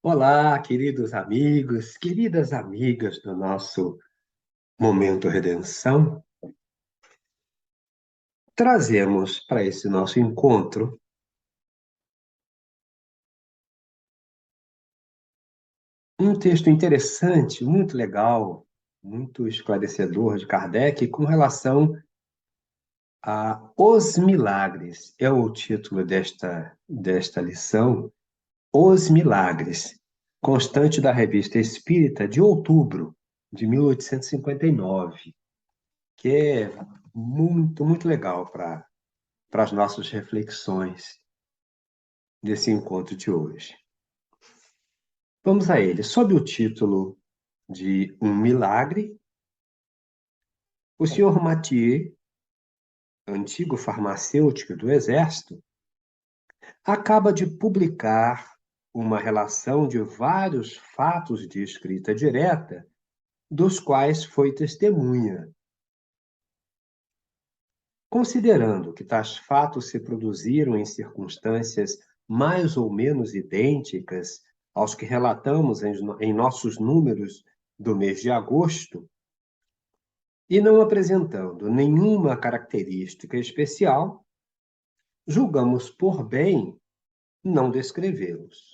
Olá, queridos amigos, queridas amigas do nosso Momento Redenção. Trazemos para esse nosso encontro um texto interessante, muito legal, muito esclarecedor de Kardec com relação a Os Milagres. É o título desta lição, Os Milagres, constante da Revista Espírita de outubro de 1859, que é muito, muito legal para as nossas reflexões desse encontro de hoje. Vamos a ele. Sob o título de Um Milagre, o senhor Mathieu, antigo farmacêutico do Exército, acaba de publicar uma relação de vários fatos de escrita direta, dos quais foi testemunha. Considerando que tais fatos se produziram em circunstâncias mais ou menos idênticas aos que relatamos em nossos números do mês de agosto, e não apresentando nenhuma característica especial, julgamos por bem não descrevê-los.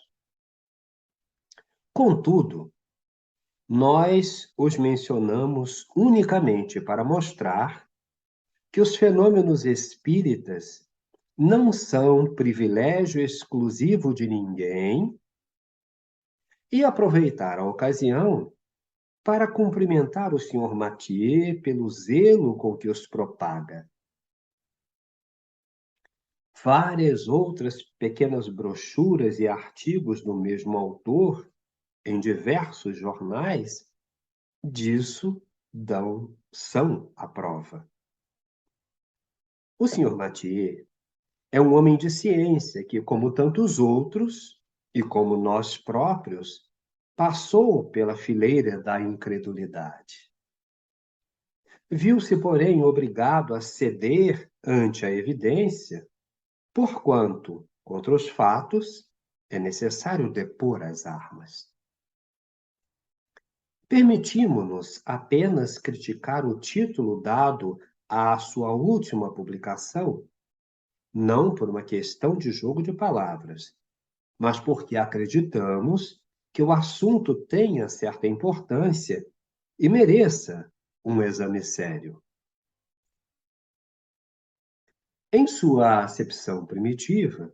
Contudo, nós os mencionamos unicamente para mostrar que os fenômenos espíritas não são privilégio exclusivo de ninguém e aproveitar a ocasião para cumprimentar o senhor Mathieu pelo zelo com que os propaga. Várias outras pequenas brochuras e artigos do mesmo autor, em diversos jornais, disso são a prova. O senhor Mathieu é um homem de ciência que, como tantos outros, e como nós próprios, passou pela fileira da incredulidade. Viu-se, porém, obrigado a ceder ante a evidência, porquanto, contra os fatos, é necessário depor as armas. Permitimos-nos apenas criticar o título dado à sua última publicação, não por uma questão de jogo de palavras, mas porque acreditamos que o assunto tenha certa importância e mereça um exame sério. Em sua acepção primitiva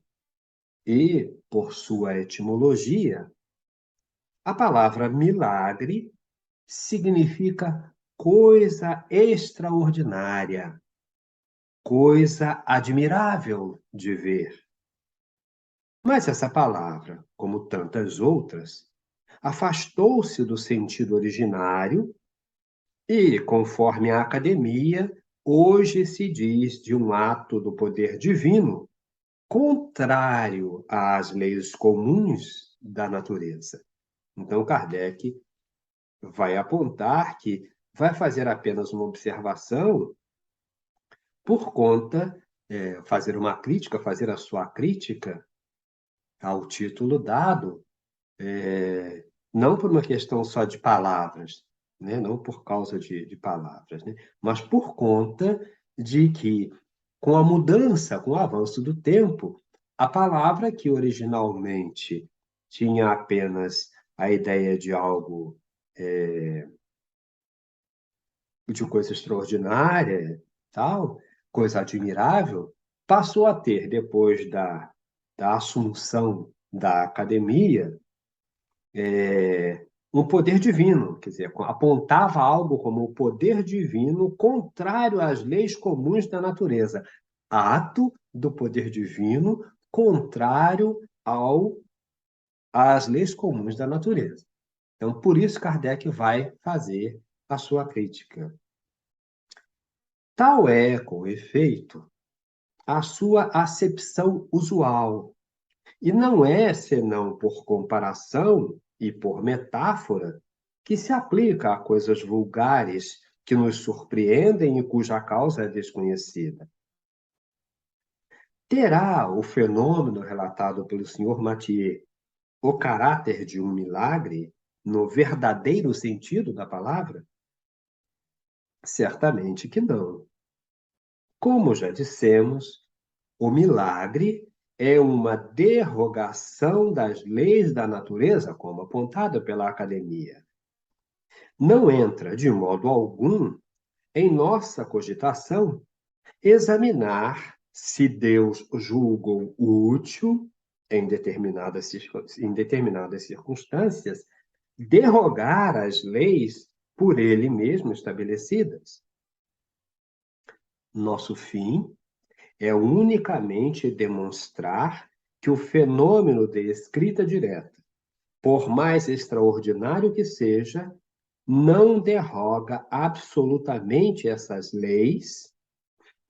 e por sua etimologia, a palavra milagre significa coisa extraordinária, coisa admirável de ver. Mas essa palavra, como tantas outras, afastou-se do sentido originário e, conforme a academia, hoje se diz de um ato do poder divino contrário às leis comuns da natureza. Então, Kardec vai apontar que vai fazer apenas uma observação por conta, fazer uma crítica, fazer a sua crítica ao título dado, não por uma questão só de palavras, né? Não por causa de palavras, né? Mas por conta de que, com a mudança, com o avanço do tempo, a palavra que originalmente tinha apenas a ideia de algo, de coisa extraordinária, tal, coisa admirável, passou a ter, depois da assunção da academia, um poder divino, quer dizer, apontava algo como o poder divino contrário às leis comuns da natureza. Ato do poder divino contrário às leis comuns da natureza. Então, por isso, Kardec vai fazer a sua crítica. Tal é, com efeito, a sua acepção usual, e não é senão por comparação e por metáfora que se aplica a coisas vulgares que nos surpreendem e cuja causa é desconhecida. Terá o fenômeno relatado pelo senhor Mathieu o caráter de um milagre no verdadeiro sentido da palavra? Certamente que não. Como já dissemos, o milagre é uma derrogação das leis da natureza, como apontada pela academia. Não entra, de modo algum, em nossa cogitação examinar se Deus julgou útil, em determinadas circunstâncias, derrogar as leis por ele mesmo estabelecidas. Nosso fim é unicamente demonstrar que o fenômeno de escrita direta, por mais extraordinário que seja, não derroga absolutamente essas leis,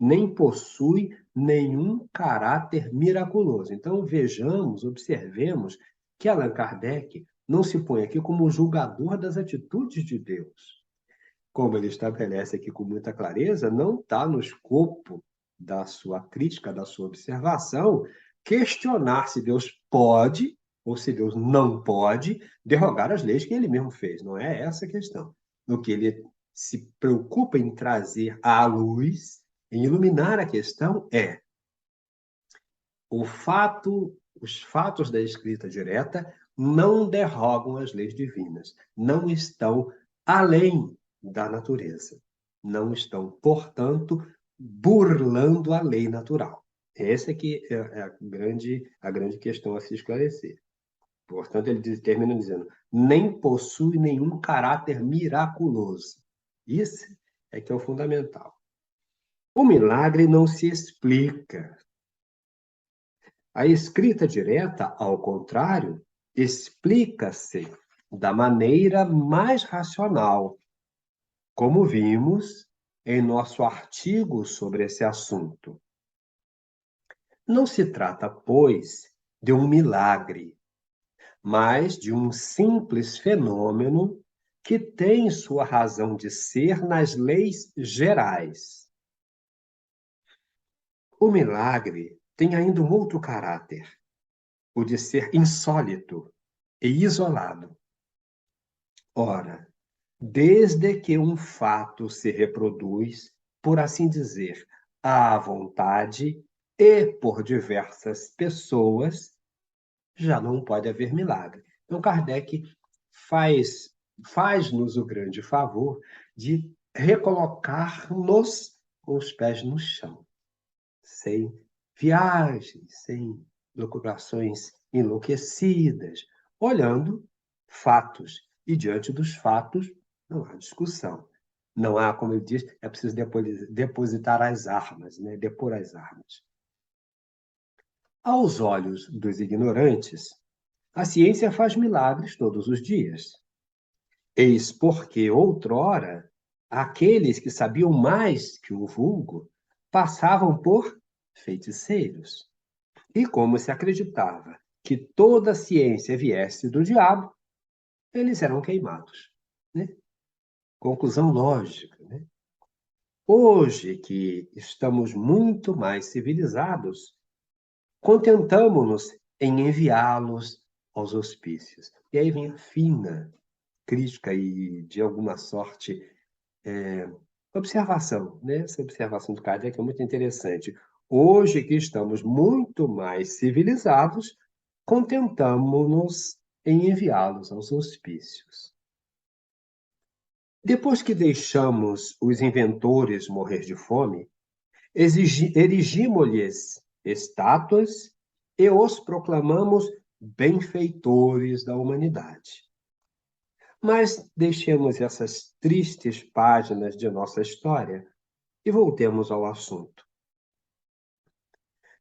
nem possui nenhum caráter miraculoso. Então, vejamos, observemos que Allan Kardec não se põe aqui como julgador das atitudes de Deus. Como ele estabelece aqui com muita clareza, não está no escopo da sua crítica, da sua observação, questionar se Deus pode ou se Deus não pode derrogar as leis que ele mesmo fez. Não é essa a questão. No que ele se preocupa em trazer à luz, em iluminar a questão, é os fatos da escrita direta não derrogam as leis divinas, não estão além da natureza, não estão, portanto, burlando a lei natural. Essa aqui é a grande questão a se esclarecer. Portanto, ele termina dizendo, nem possui nenhum caráter miraculoso. Isso é que é o fundamental. O milagre não se explica. A escrita direta, ao contrário, explica-se da maneira mais racional, como vimos em nosso artigo sobre esse assunto. Não se trata, pois, de um milagre, mas de um simples fenômeno que tem sua razão de ser nas leis gerais. O milagre tem ainda um outro caráter, o de ser insólito e isolado. Ora, desde que um fato se reproduz, por assim dizer, à vontade e por diversas pessoas, já não pode haver milagre. Então, Kardec faz-nos o grande favor de recolocar-nos com os pés no chão, sem viagens, sem locubrações enlouquecidas, olhando fatos. E diante dos fatos, não há discussão. Não há, como ele diz, é preciso depositar as armas, né? Depor as armas. Aos olhos dos ignorantes, a ciência faz milagres todos os dias. Eis porque, outrora, aqueles que sabiam mais que o vulgo passavam por feiticeiros. E como se acreditava que toda a ciência viesse do diabo, eles eram queimados. Né? Conclusão lógica. Né? Hoje que estamos muito mais civilizados, contentamo-nos em enviá-los aos hospícios. E aí vem a fina crítica e, de alguma sorte, observação. Né? Essa observação do Kardec é muito interessante. Hoje que estamos muito mais civilizados, contentamo-nos em enviá-los aos hospícios. Depois que deixamos os inventores morrer de fome, erigimos-lhes estátuas e os proclamamos benfeitores da humanidade. Mas deixemos essas tristes páginas de nossa história e voltemos ao assunto.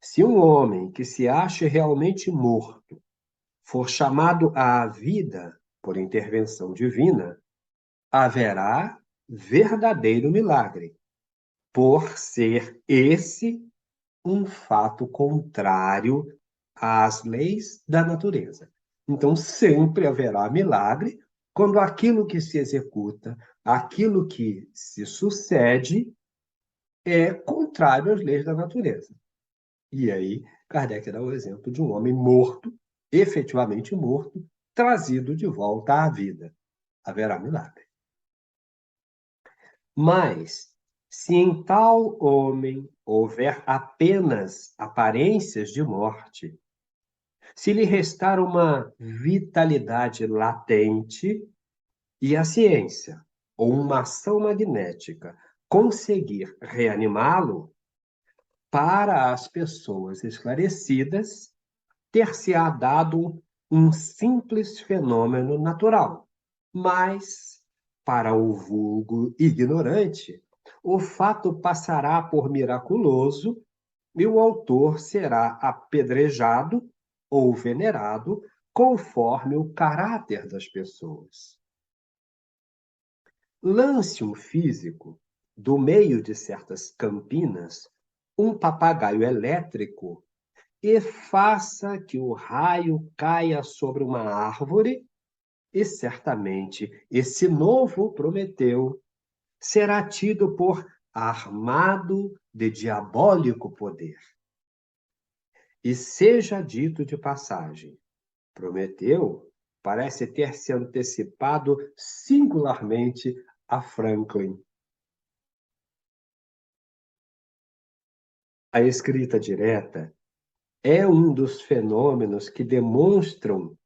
Se um homem que se acha realmente morto for chamado à vida por intervenção divina, haverá verdadeiro milagre, por ser esse um fato contrário às leis da natureza. Então, sempre haverá milagre quando aquilo que se executa, aquilo que se sucede, é contrário às leis da natureza. E aí, Kardec dá o exemplo de um homem morto efetivamente morto, trazido de volta à vida. Haverá milagre. Mas, se em tal homem houver apenas aparências de morte, se lhe restar uma vitalidade latente e a ciência, ou uma ação magnética, conseguir reanimá-lo, para as pessoas esclarecidas, ter-se-á dado um simples fenômeno natural. Mas, para o vulgo ignorante, o fato passará por miraculoso e o autor será apedrejado ou venerado conforme o caráter das pessoas. Lance um físico do meio de certas campinas um papagaio elétrico e faça que o raio caia sobre uma árvore, e certamente esse novo Prometeu será tido por armado de diabólico poder. E seja dito de passagem, Prometeu parece ter se antecipado singularmente a Franklin. A escrita direta é um dos fenômenos que demonstram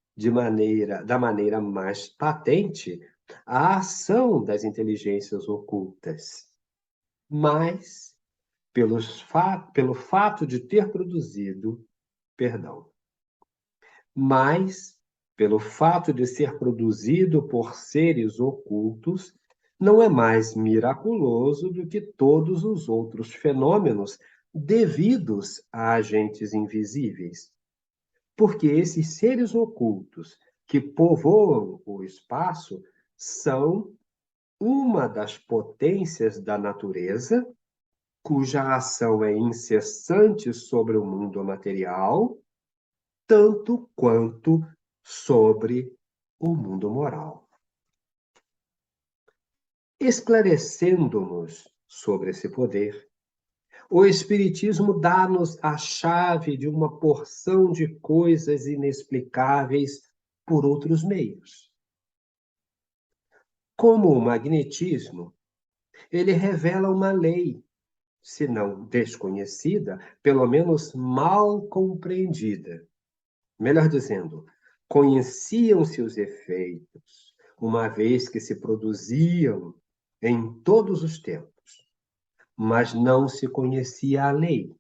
da maneira mais patente a ação das inteligências ocultas. Mas, pelo fato de ter produzido, perdão, mas, pelo fato de ser produzido por seres ocultos, não é mais miraculoso do que todos os outros fenômenos devidos a agentes invisíveis. Porque esses seres ocultos que povoam o espaço são uma das potências da natureza, cuja ação é incessante sobre o mundo material, tanto quanto sobre o mundo moral. Esclarecendo-nos sobre esse poder, o Espiritismo dá-nos a chave de uma porção de coisas inexplicáveis por outros meios. Como o magnetismo, ele revela uma lei, se não desconhecida, pelo menos mal compreendida. Melhor dizendo, conheciam-se os efeitos, uma vez que se produziam em todos os tempos, mas não se conhecia a lei.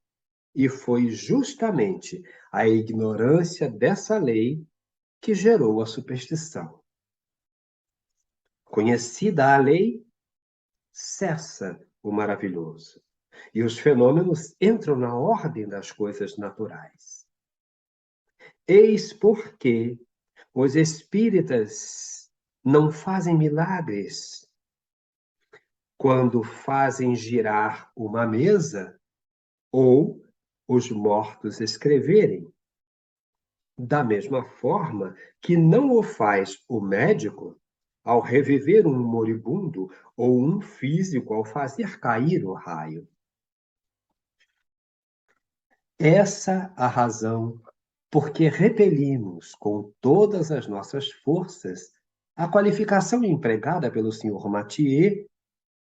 E foi justamente a ignorância dessa lei que gerou a superstição. Conhecida a lei, cessa o maravilhoso, e os fenômenos entram na ordem das coisas naturais. Eis porque os espíritas não fazem milagres quando fazem girar uma mesa ou os mortos escreverem. Da mesma forma que não o faz o médico ao reviver um moribundo ou um físico ao fazer cair o raio. Essa a razão porque repelimos com todas as nossas forças a qualificação empregada pelo Sr. Mathieu,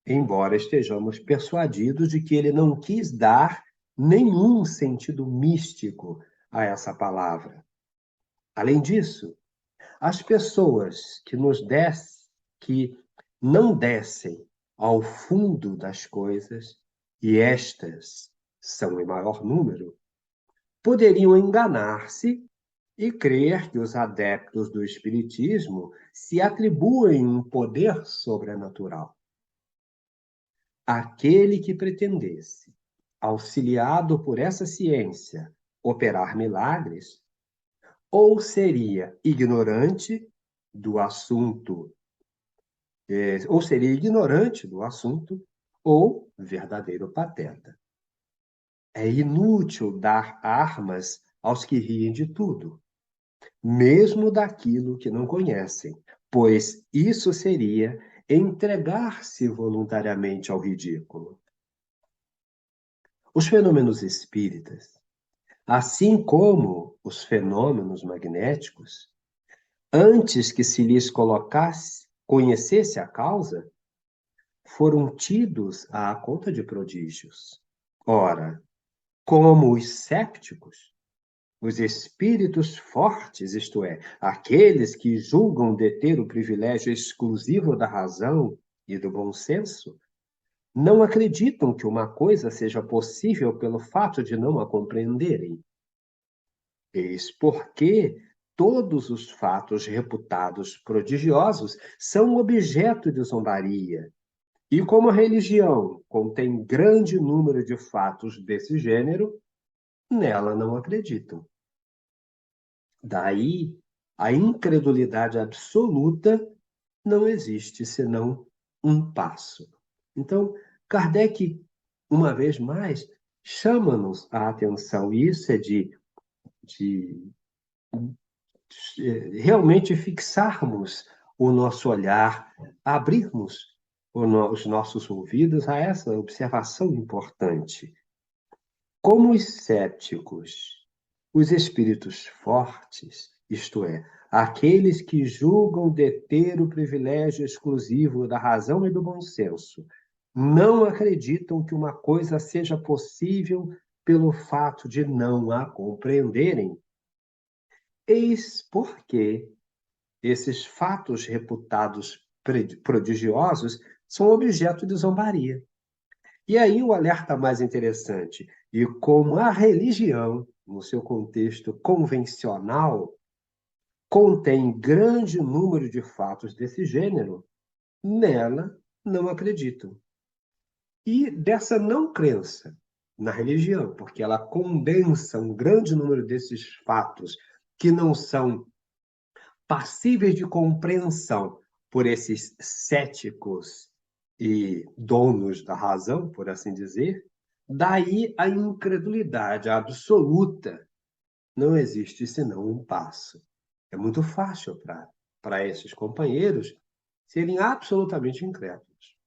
embora estejamos persuadidos de que ele não quis dar nenhum sentido místico a essa palavra. Além disso, as pessoas que não descem ao fundo das coisas, e estas são em maior número, poderiam enganar-se e crer que os adeptos do Espiritismo se atribuem um poder sobrenatural. Aquele que pretendesse, auxiliado por essa ciência, operar milagres, ou seria ignorante do assunto, ou verdadeiro pateta. É inútil dar armas aos que riem de tudo, mesmo daquilo que não conhecem, pois isso seria entregar-se voluntariamente ao ridículo. Os fenômenos espíritas Assim como os fenômenos magnéticos, antes que se lhes conhecesse a causa, foram tidos à conta de prodígios. Ora, como os sépticos, os espíritos fortes, isto é, aqueles que julgam deter o privilégio exclusivo da razão e do bom senso, não acreditam que uma coisa seja possível pelo fato de não a compreenderem. Eis porque todos os fatos reputados prodigiosos são objeto de zombaria. E como a religião contém grande número de fatos desse gênero, nela não acreditam. Daí, a incredulidade absoluta não existe senão um passo. Então, Kardec, uma vez mais, chama-nos a atenção, e isso é de realmente fixarmos o nosso olhar, abrirmos os nossos ouvidos a essa observação importante. Como os céticos, os espíritos fortes, isto é, aqueles que julgam deter o privilégio exclusivo da razão e do bom senso, não acreditam que uma coisa seja possível pelo fato de não a compreenderem. Eis porque esses fatos reputados prodigiosos são objeto de zombaria. E aí o alerta mais interessante, e como a religião, no seu contexto convencional, contém grande número de fatos desse gênero, nela não acreditam. E dessa não crença na religião, porque ela condensa um grande número desses fatos que não são passíveis de compreensão por esses céticos e donos da razão, por assim dizer, daí a incredulidade absoluta. Não existe senão um passo. É muito fácil para esses companheiros serem absolutamente incrédulos,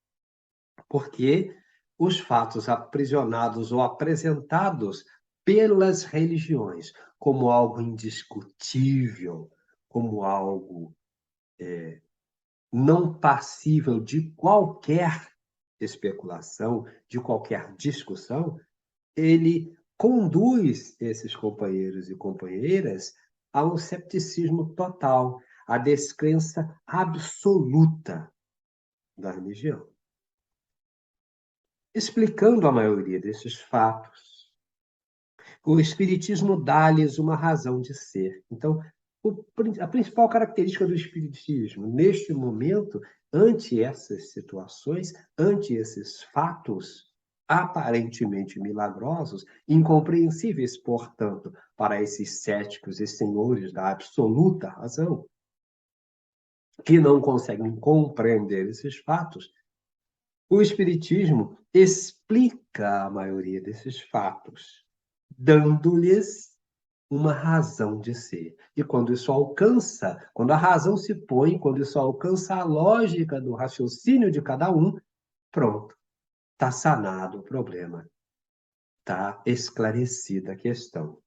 porque os fatos aprisionados ou apresentados pelas religiões como algo indiscutível, como algo não passível de qualquer especulação, de qualquer discussão, ele conduz esses companheiros e companheiras a um cepticismo total, à descrença absoluta da religião. Explicando a maioria desses fatos, o Espiritismo dá-lhes uma razão de ser. Então, a principal característica do Espiritismo, neste momento, ante essas situações, ante esses fatos aparentemente milagrosos, incompreensíveis, portanto, para esses céticos e senhores da absoluta razão, que não conseguem compreender esses fatos, o Espiritismo explica a maioria desses fatos, dando-lhes uma razão de ser. E quando isso alcança, quando a razão se põe, quando isso alcança a lógica do raciocínio de cada um, pronto, está sanado o problema, está esclarecida a questão.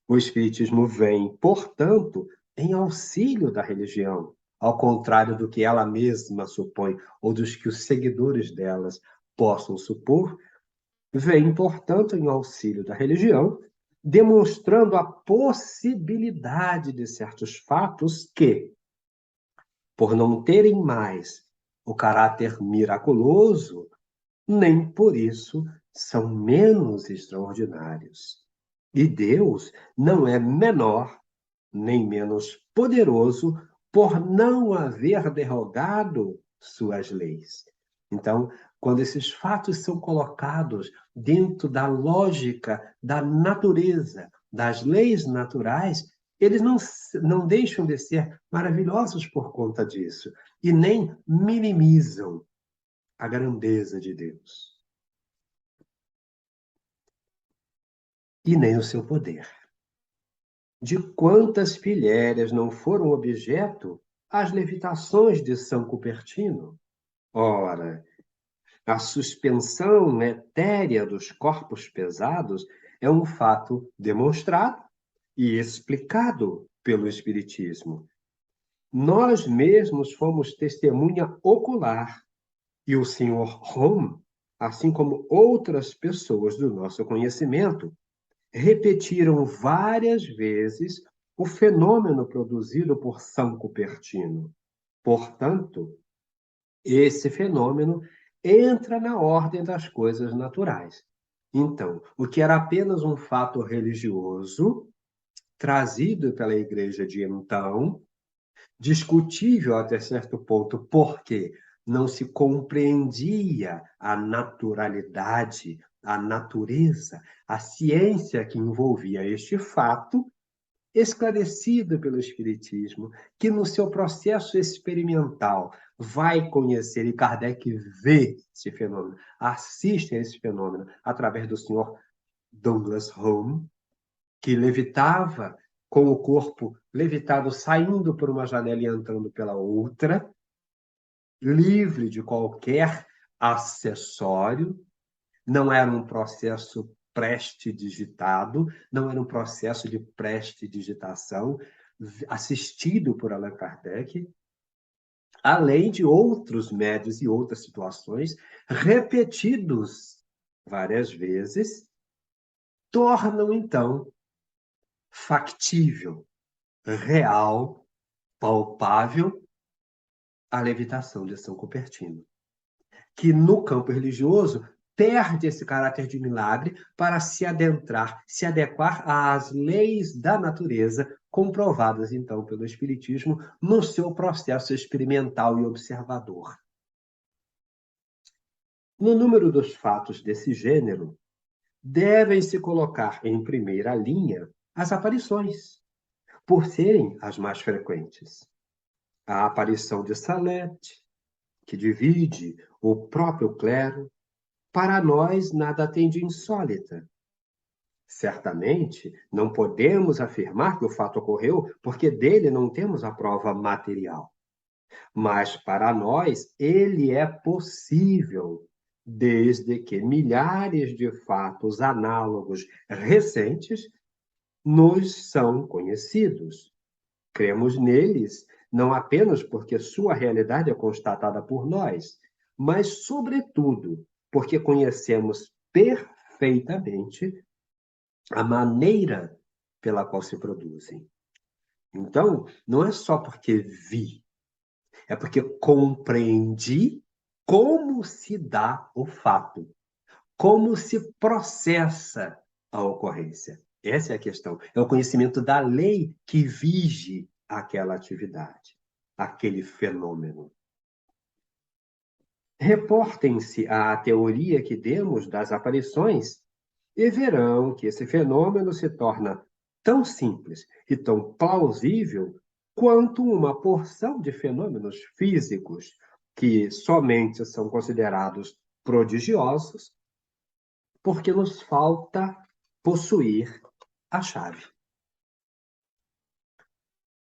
O Espiritismo vem, portanto, em auxílio da religião, ao contrário do que ela mesma supõe, ou dos que os seguidores delas possam supor, vem, portanto, em auxílio da religião, demonstrando a possibilidade de certos fatos que, por não terem mais o caráter miraculoso, nem por isso são menos extraordinários. E Deus não é menor nem menos poderoso por não haver derrogado suas leis. Então, quando esses fatos são colocados dentro da lógica da natureza, das leis naturais, eles não deixam de ser maravilhosos por conta disso e nem minimizam a grandeza de Deus e nem o seu poder. De quantas pilhérias não foram objeto as levitações de São Cupertino? Ora, a suspensão etérea dos corpos pesados é um fato demonstrado e explicado pelo Espiritismo. Nós mesmos fomos testemunha ocular e o Sr. Home, assim como outras pessoas do nosso conhecimento, repetiram várias vezes o fenômeno produzido por São Cupertino. Portanto, esse fenômeno entra na ordem das coisas naturais. Então, o que era apenas um fato religioso, trazido pela igreja de então, discutível até certo ponto, porque não se compreendia a naturalidade, a natureza, a ciência que envolvia este fato, esclarecido pelo Espiritismo, que no seu processo experimental vai conhecer, e Kardec vê esse fenômeno, assiste a esse fenômeno através do senhor Douglas Home, que levitava com o corpo levitado, saindo por uma janela e entrando pela outra, livre de qualquer acessório, não era um processo prestidigitado, não era um processo de prestidigitação, assistido por Allan Kardec, além de outros médios e outras situações, repetidos várias vezes, tornam, então, factível, real, palpável, a levitação de São Cupertino, que no campo religioso perde esse caráter de milagre para se adentrar, se adequar às leis da natureza, comprovadas então pelo Espiritismo no seu processo experimental e observador. No número dos fatos desse gênero, devem se colocar em primeira linha as aparições, por serem as mais frequentes. A aparição de Salete, que divide o próprio clero, para nós nada tem de insólita. Certamente, não podemos afirmar que o fato ocorreu porque dele não temos a prova material. Mas para nós ele é possível, desde que milhares de fatos análogos recentes nos são conhecidos. Cremos neles não apenas porque sua realidade é constatada por nós, mas, sobretudo, porque conhecemos perfeitamente a maneira pela qual se produzem. Então, não é só porque vi, é porque compreendi como se dá o fato, como se processa a ocorrência. Essa é a questão. É o conhecimento da lei que vige aquela atividade, aquele fenômeno. Reportem-se à teoria que demos das aparições e verão que esse fenômeno se torna tão simples e tão plausível quanto uma porção de fenômenos físicos que somente são considerados prodigiosos porque nos falta possuir a chave.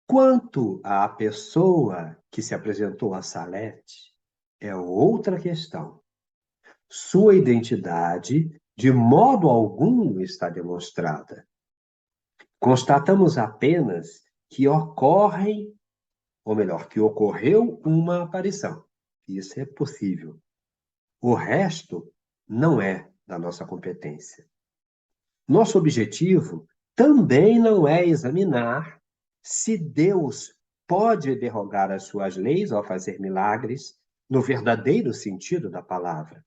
Quanto à pessoa que se apresentou a Salete, é outra questão. Sua identidade, de modo algum, está demonstrada. Constatamos apenas que ocorrem, ou melhor, que ocorreu uma aparição. Isso é possível. O resto não é da nossa competência. Nosso objetivo também não é examinar se Deus pode derrogar as suas leis ao fazer milagres, no verdadeiro sentido da palavra.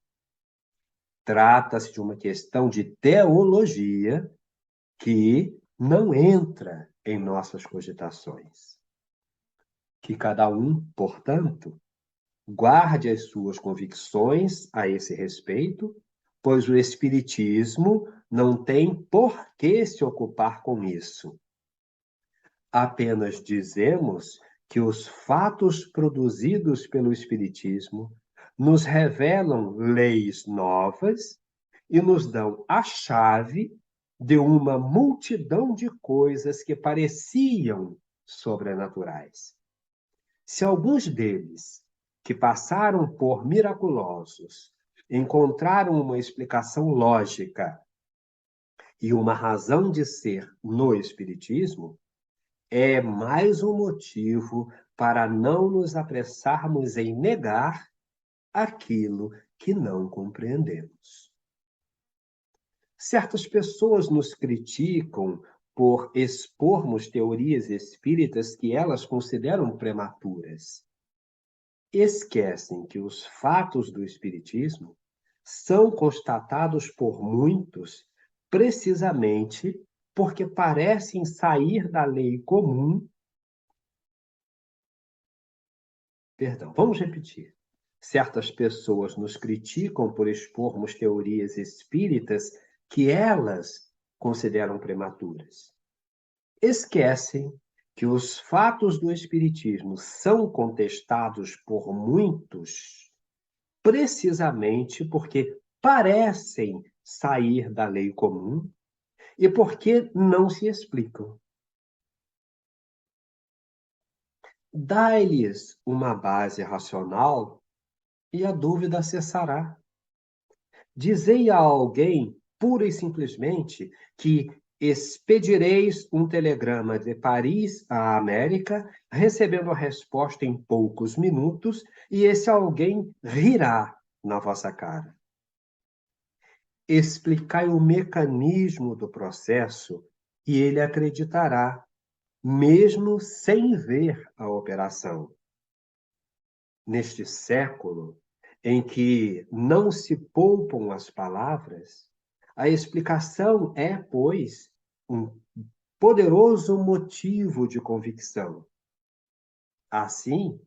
Trata-se de uma questão de teologia que não entra em nossas cogitações. Que cada um, portanto, guarde as suas convicções a esse respeito, pois o Espiritismo não tem por que se ocupar com isso. Apenas dizemos que os fatos produzidos pelo Espiritismo nos revelam leis novas e nos dão a chave de uma multidão de coisas que pareciam sobrenaturais. Se alguns deles, que passaram por miraculosos, encontraram uma explicação lógica e uma razão de ser no Espiritismo, é mais um motivo para não nos apressarmos em negar aquilo que não compreendemos. Certas pessoas nos criticam por expormos teorias espíritas que elas consideram prematuras. Esquecem que os fatos do Espiritismo são constatados por muitos precisamente porque parecem sair da lei comum. Perdão, vamos repetir. Certas pessoas nos criticam por expormos teorias espíritas que elas consideram prematuras. Esquecem que os fatos do Espiritismo são contestados por muitos precisamente porque parecem sair da lei comum e porque não se explicam. Dai-lhes uma base racional e a dúvida cessará. Dizei a alguém, pura e simplesmente, que expedireis um telegrama de Paris à América, recebendo a resposta em poucos minutos, e esse alguém rirá na vossa cara. Explicai o mecanismo do processo e ele acreditará, mesmo sem ver a operação. Neste século, em que não se poupam as palavras, a explicação é, pois, um poderoso motivo de convicção. Assim,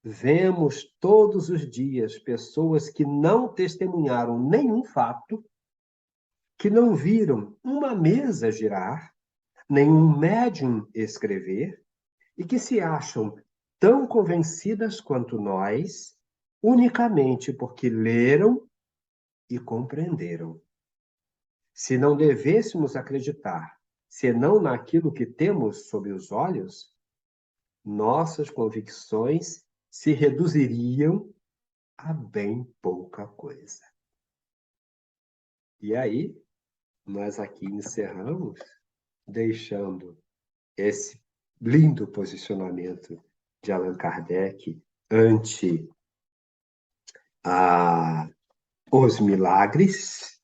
vemos todos os dias pessoas que não testemunharam nenhum fato, que não viram uma mesa girar, nenhum médium escrever, e que se acham tão convencidas quanto nós, unicamente porque leram e compreenderam. Se não devêssemos acreditar, senão naquilo que temos sob os olhos, nossas convicções se reduziriam a bem pouca coisa. E aí, nós aqui encerramos, deixando esse lindo posicionamento de Allan Kardec ante os milagres,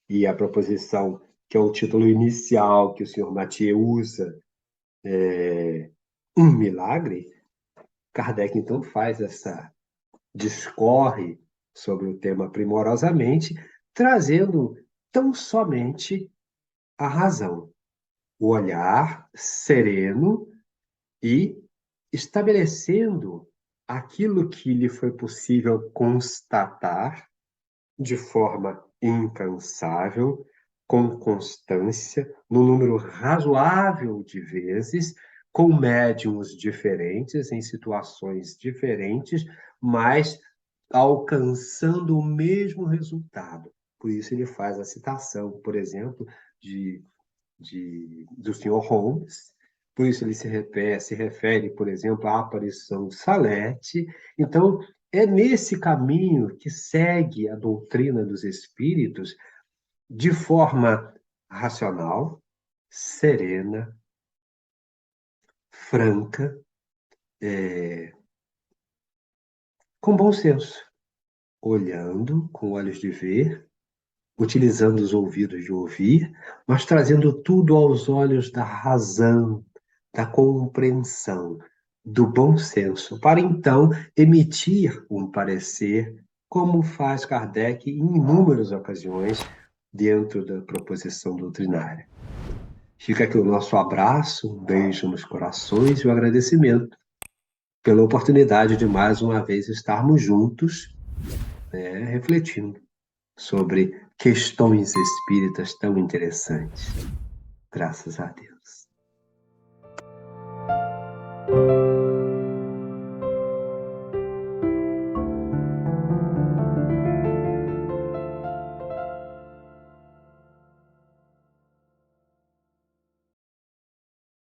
e a proposição, que é o título inicial que o senhor Mathieu usa, um milagre. Kardec, então, discorre sobre o tema primorosamente, trazendo tão somente a razão, o olhar sereno e estabelecendo aquilo que lhe foi possível constatar de forma incansável, com constância, num número razoável de vezes, com médiums diferentes, em situações diferentes, mas alcançando o mesmo resultado. Por isso ele faz a citação, por exemplo, do Sr. Holmes. Por isso ele se refere, por exemplo, à aparição de Salete. Então, é nesse caminho que segue a doutrina dos espíritos de forma racional, serena, franca, com bom senso, olhando com olhos de ver, utilizando os ouvidos de ouvir, mas trazendo tudo aos olhos da razão, da compreensão, do bom senso, para então emitir um parecer, como faz Kardec em inúmeras ocasiões dentro da proposição doutrinária. Fica aqui o nosso abraço, um beijo nos corações e o agradecimento pela oportunidade de mais uma vez estarmos juntos, refletindo sobre questões espíritas tão interessantes. Graças a Deus.